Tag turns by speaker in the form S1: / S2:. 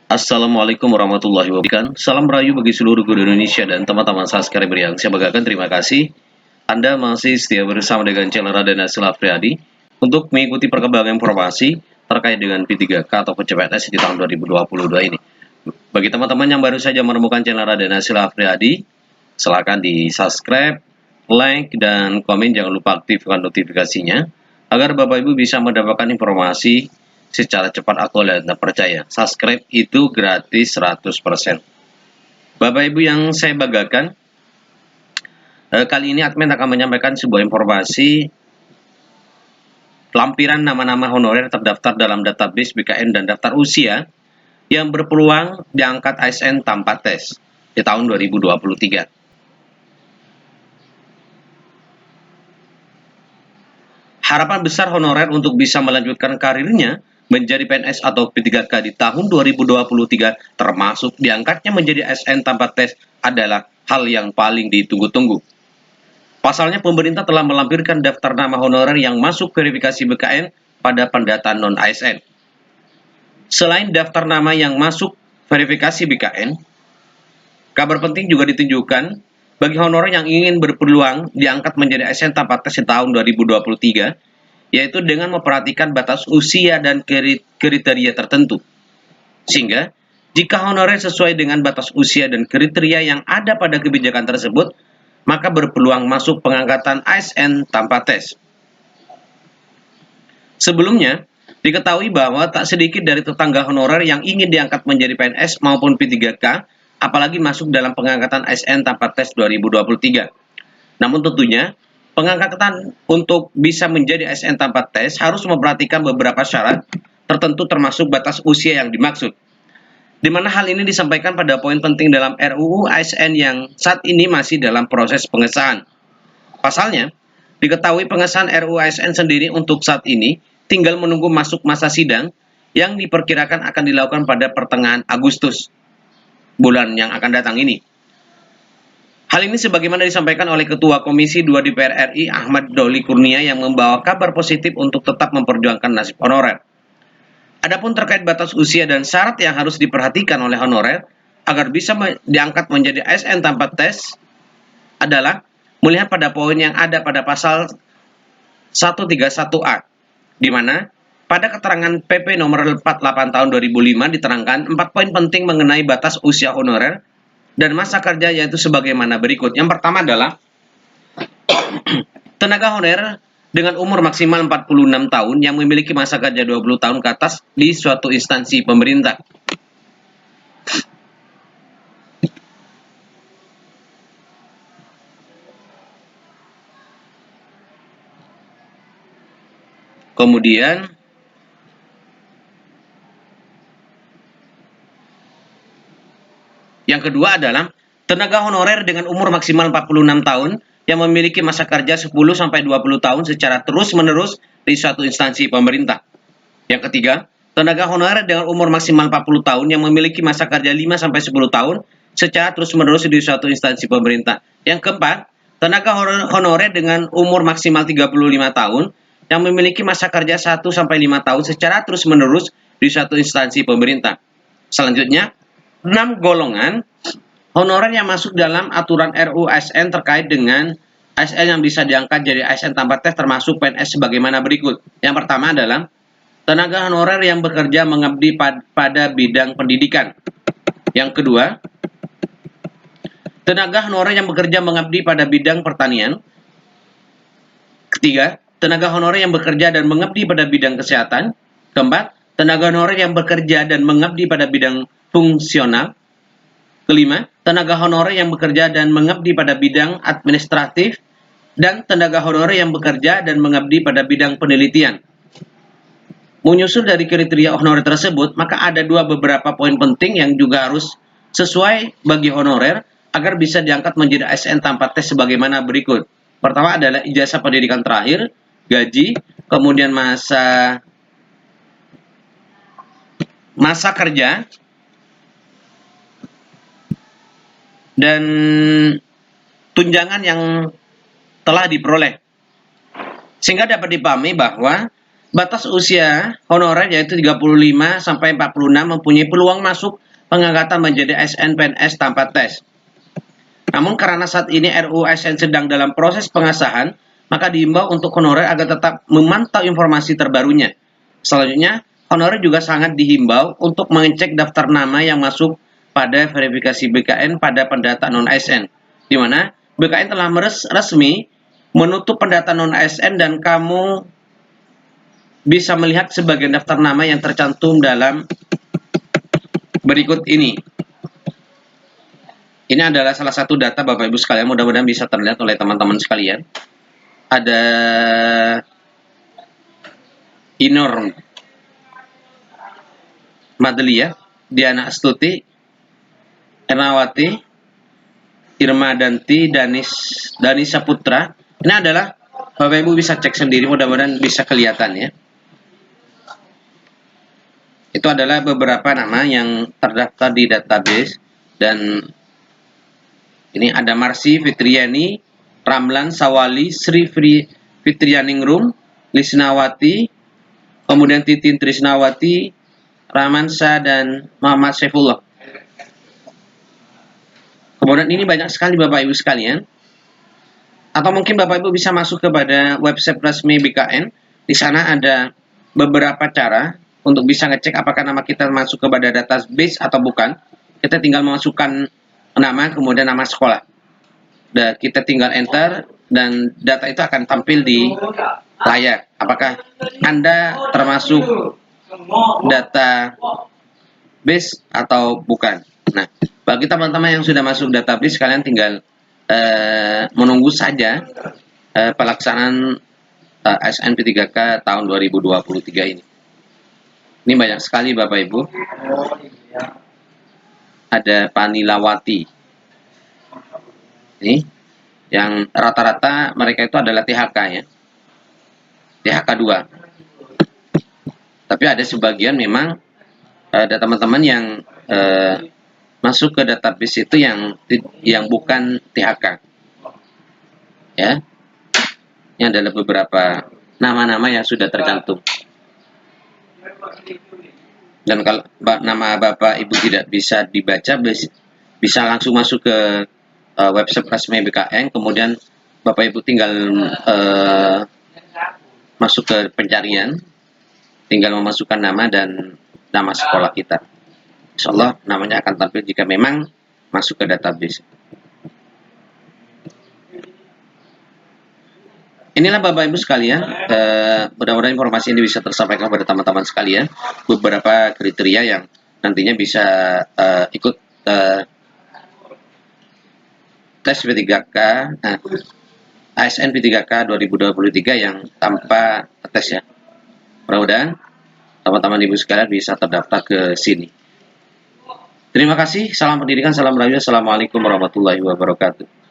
S1: Assalamualaikum warahmatullahi wabarakatuh. Salam rayu bagi seluruh guru Indonesia dan teman-teman subscriber yang saya banggakan. Terima kasih Anda masih setia bersama dengan channel Raden Hasil Afriadi untuk mengikuti perkembangan informasi terkait dengan P3K atau CPNS di tahun 2022 ini. Bagi teman-teman yang baru saja menemukan channel Raden Hasil Afriadi, silakan di subscribe, like, dan komen. Jangan lupa aktifkan notifikasinya agar Bapak Ibu bisa mendapatkan informasi secara cepat, aktual, dan terpercaya. Subscribe itu gratis 100%. Bapak Ibu yang saya banggakan, kali ini admin akan menyampaikan sebuah informasi lampiran nama-nama honorer terdaftar dalam database BKN dan daftar usia yang berpeluang diangkat ASN tanpa tes di tahun 2023. Harapan besar honorer untuk bisa melanjutkan karirnya menjadi PNS atau P3K di tahun 2023 termasuk diangkatnya menjadi ASN tanpa tes adalah hal yang paling ditunggu-tunggu. Pasalnya pemerintah telah melampirkan daftar nama honorer yang masuk verifikasi BKN pada pendataan non-ASN. Selain daftar nama yang masuk verifikasi BKN, kabar penting juga ditunjukkan bagi honorer yang ingin berpeluang diangkat menjadi ASN tanpa tes di tahun 2023, yaitu dengan memperhatikan batas usia dan kriteria tertentu. Sehingga, jika honorer sesuai dengan batas usia dan kriteria yang ada pada kebijakan tersebut, maka berpeluang masuk pengangkatan ASN tanpa tes. Sebelumnya, diketahui bahwa tak sedikit dari tetangga honorer yang ingin diangkat menjadi PNS maupun P3K, apalagi masuk dalam pengangkatan ASN tanpa tes 2023. Namun tentunya, pengangkatan untuk bisa menjadi ASN tanpa tes harus memperhatikan beberapa syarat tertentu termasuk batas usia yang dimaksud. Di mana hal ini disampaikan pada poin penting dalam RUU ASN yang saat ini masih dalam proses pengesahan. Pasalnya, diketahui pengesahan RUU ASN sendiri untuk saat ini tinggal menunggu masuk masa sidang yang diperkirakan akan dilakukan pada pertengahan Agustus bulan yang akan datang ini. Hal ini sebagaimana disampaikan oleh Ketua Komisi 2 DPR RI Ahmad Doli Kurnia yang membawa kabar positif untuk tetap memperjuangkan nasib honorer. Adapun terkait batas usia dan syarat yang harus diperhatikan oleh honorer agar bisa diangkat menjadi ASN tanpa tes adalah melihat pada poin yang ada pada pasal 131A, di mana pada keterangan PP nomor 48 tahun 2005 diterangkan 4 poin penting mengenai batas usia honorer dan masa kerja, yaitu sebagaimana berikut. Yang pertama adalah tenaga honorer dengan umur maksimal 46 tahun yang memiliki masa kerja 20 tahun ke atas di suatu instansi pemerintah. Kemudian yang kedua adalah tenaga honorer dengan umur maksimal 46 tahun yang memiliki masa kerja 10-20 tahun secara terus-menerus di suatu instansi pemerintah. Yang ketiga, tenaga honorer dengan umur maksimal 40 tahun yang memiliki masa kerja 5-10 tahun secara terus-menerus di suatu instansi pemerintah. Yang keempat, tenaga honorer dengan umur maksimal 35 tahun yang memiliki masa kerja 1-5 tahun secara terus-menerus di suatu instansi pemerintah. Selanjutnya, 6 golongan honorer yang masuk dalam aturan RUU ASN terkait dengan ASN yang bisa diangkat jadi ASN tanpa tes termasuk PNS sebagaimana berikut. Yang pertama adalah tenaga honorer yang bekerja mengabdi pada bidang pendidikan. Yang kedua, tenaga honorer yang bekerja mengabdi pada bidang pertanian. Ketiga, tenaga honorer yang bekerja dan mengabdi pada bidang kesehatan. Keempat, tenaga honorer yang bekerja dan mengabdi pada bidang fungsional. Kelima, tenaga honorer yang bekerja dan mengabdi pada bidang administratif. Dan tenaga honorer yang bekerja dan mengabdi pada bidang penelitian. Menyusul dari kriteria honorer tersebut, maka ada beberapa poin penting yang juga harus sesuai bagi honorer agar bisa diangkat menjadi ASN tanpa tes sebagaimana berikut. Pertama adalah ijazah pendidikan terakhir, gaji, kemudian masa kerja, dan tunjangan yang telah diperoleh. Sehingga dapat dipahami bahwa Batas usia honorer yaitu 35 sampai 46 mempunyai peluang masuk pengangkatan menjadi ASN PNS tanpa tes. Namun karena saat ini RUU ASN sedang dalam proses pengesahan, maka diimbau untuk honorer agar tetap memantau informasi terbarunya. Selanjutnya, honorer juga sangat dihimbau untuk mengecek daftar nama yang masuk pada verifikasi BKN pada pendataan non-ASN, di mana BKN telah resmi menutup pendataan non-ASN dan kamu bisa melihat sebagian daftar nama yang tercantum dalam berikut ini. Ini adalah salah satu data Bapak Ibu sekalian, mudah-mudahan bisa terlihat oleh teman-teman sekalian. Ada Inor Madelia, Diana Astuti, Ernawati, Irma Danti, Dani Saputra. Ini adalah Bapak Ibu bisa cek sendiri, mudah-mudahan bisa kelihatan ya. Itu adalah beberapa nama yang terdaftar di database, dan ini ada Marsi Fitriani, Ramlan Sawali, Sri Fitrianingrum, Lisnawati, kemudian Titin Trisnawati, Ramansa, dan Muhammad Saifullah. Kemudian ini banyak sekali Bapak Ibu sekalian. Atau mungkin Bapak Ibu bisa masuk kepada website resmi BKN. Di sana ada beberapa cara untuk bisa ngecek apakah nama kita masuk kepada database atau bukan. Kita tinggal memasukkan nama, kemudian nama sekolah. Dan kita tinggal enter, dan data itu akan tampil di layar. Apakah Anda termasuk database atau bukan. Nah, bagi teman-teman yang sudah masuk database, kalian tinggal menunggu saja pelaksanaan ASN P3K tahun 2023 ini. Ini banyak sekali Bapak Ibu. Ada Panilawati. Ini yang rata-rata mereka itu adalah THK ya. THK 2. Tapi ada sebagian memang ada teman-teman yang masuk ke database itu yang bukan THK. Ya. Ini adalah beberapa nama-nama yang sudah tercantum. Dan kalau nama Bapak Ibu tidak bisa dibaca, bisa langsung masuk ke website resmi BKN, kemudian Bapak Ibu tinggal masuk ke pencarian, tinggal memasukkan nama dan nama sekolah kita. Insya Allah namanya akan tampil jika memang masuk ke database. Inilah Bapak Ibu sekalian, mudah-mudahan informasi ini bisa tersampaikan kepada teman-teman sekalian. Beberapa kriteria yang nantinya bisa ikut tes P3K, ASN P3K 2023 yang tanpa tes ya. Mudah-mudahan teman-teman Ibu sekalian bisa terdaftar ke sini. Terima kasih, salam pendidikan, salam rahayu, assalamualaikum warahmatullahi wabarakatuh.